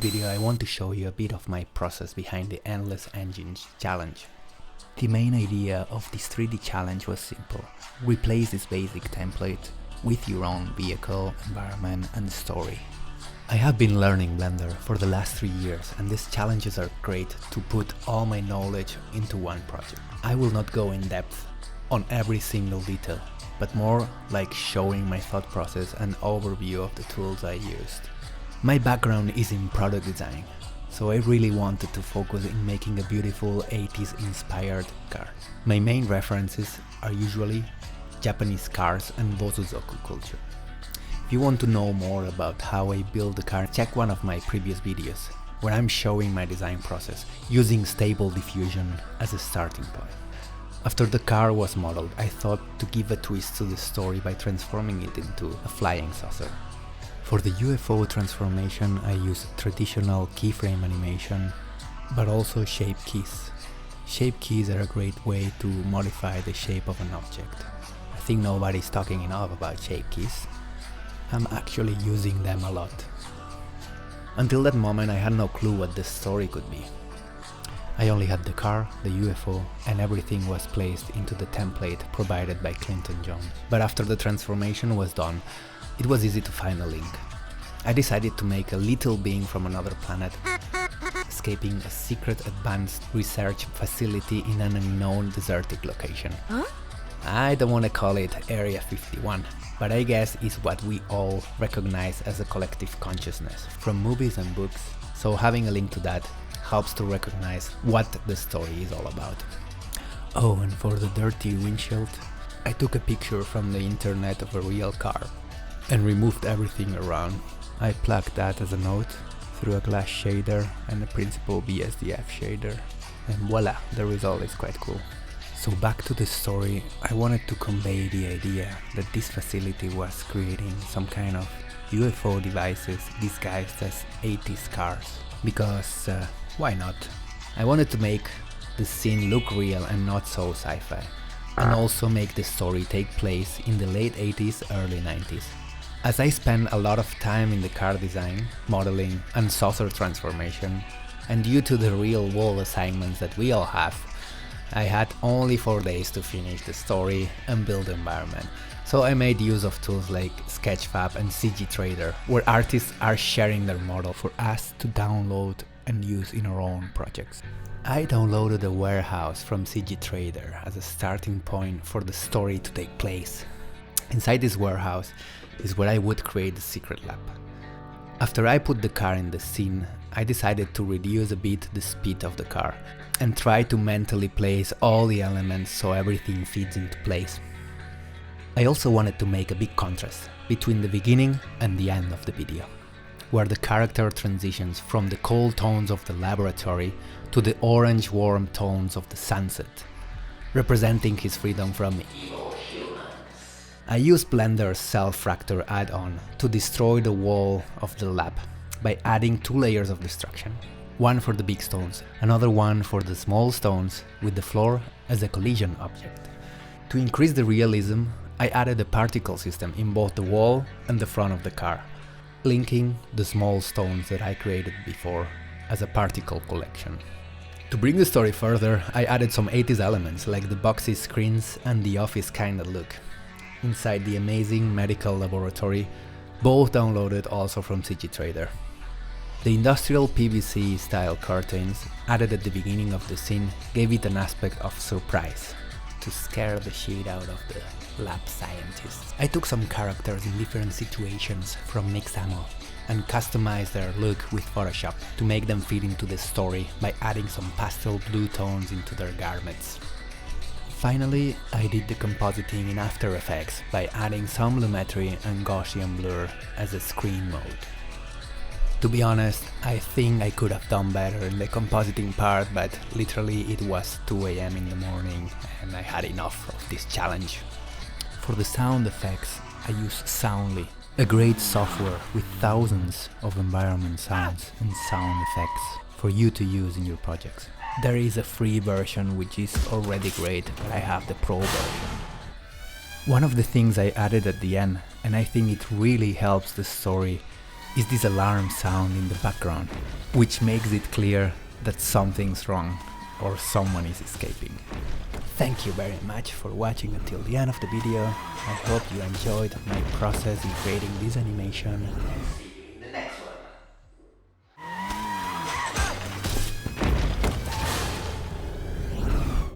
video I want to show you a bit of my process behind the Endless Engines challenge. The main idea of this 3D challenge was simple. Replace this basic template with your own vehicle, environment and story. I have been learning Blender for the last 3 years and these challenges are great to put all my knowledge into one project. I will not go in depth on every single detail, but more like showing my thought process and overview of the tools I used. My background is in product design, so I really wanted to focus in making a beautiful 80s inspired car. My main references are usually Japanese cars and Bosozoku culture. If you want to know more about how I build the car, check one of my previous videos, where I'm showing my design process using stable diffusion as a starting point. After the car was modeled, I thought to give a twist to the story by transforming it into a flying saucer. For the UFO transformation I used traditional keyframe animation, but also shape keys. Shape keys are a great way to modify the shape of an object. I think nobody's talking enough about shape keys. I'm actually using them a lot. Until that moment I had no clue what the story could be. I only had the car, the UFO, and everything was placed into the template provided by Clinton Jones. But after the transformation was done, it was easy to find a link. I decided to make a little being from another planet, escaping a secret advanced research facility in an unknown desertic location. I don't want to call it Area 51, but I guess it's what we all recognize as a collective consciousness from movies and books, so having a link to that helps to recognize what the story is all about. Oh, and for the dirty windshield, I took a picture from the internet of a real car and removed everything around. I plugged that as a note through a glass shader and a principal BSDF shader, and voila, the result is quite cool. So back to the story, I wanted to convey the idea that this facility was creating some kind of UFO devices disguised as 80s cars, because why not? I wanted to make the scene look real and not so sci-fi, and also make the story take place in the late 80s, early 90s. As I spent a lot of time in the car design, modeling and saucer transformation, and due to the real-world assignments that we all have, I had only 4 days to finish the story and build the environment. So I made use of tools like Sketchfab and CG Trader, where artists are sharing their model for us to download and use in our own projects. I downloaded a warehouse from CG Trader as a starting point for the story to take place. Inside this warehouse is where I would create the secret lab. After I put the car in the scene, I decided to reduce a bit the speed of the car and try to mentally place all the elements so everything fits into place. I also wanted to make a big contrast between the beginning and the end of the video, where the character transitions from the cold tones of the laboratory to the orange warm tones of the sunset, representing his freedom from evil humans. I used Blender's Self-Fracture add-on to destroy the wall of the lab by adding 2 layers of destruction. One for the big stones, another one for the small stones, with the floor as a collision object. To increase the realism, I added a particle system in both the wall and the front of the car, linking the small stones that I created before as a particle collection. To bring the story further, I added some 80s elements like the boxy screens and the office kinda look. Inside the amazing medical laboratory, both downloaded also from CG Trader. The industrial PVC style curtains added at the beginning of the scene gave it an aspect of surprise, to scare the shit out of the lab scientists. I took some characters in different situations from mixed ammo and customized their look with Photoshop to make them fit into the story by adding some pastel blue tones into their garments. Finally, I did the compositing in After Effects by adding some lumetri and Gaussian blur as a screen mode. To be honest, I think I could have done better in the compositing part, but literally it was 2 AM in the morning and I had enough of this challenge. For the sound effects, I use Soundly, a great software with thousands of environment sounds and sound effects for you to use in your projects. There is a free version which is already great, but I have the pro version. One of the things I added at the end, and I think it really helps the story, is this alarm sound in the background, which makes it clear that something's wrong or someone is escaping. Thank you very much for watching until the end of the video. I hope you enjoyed my process in creating this animation.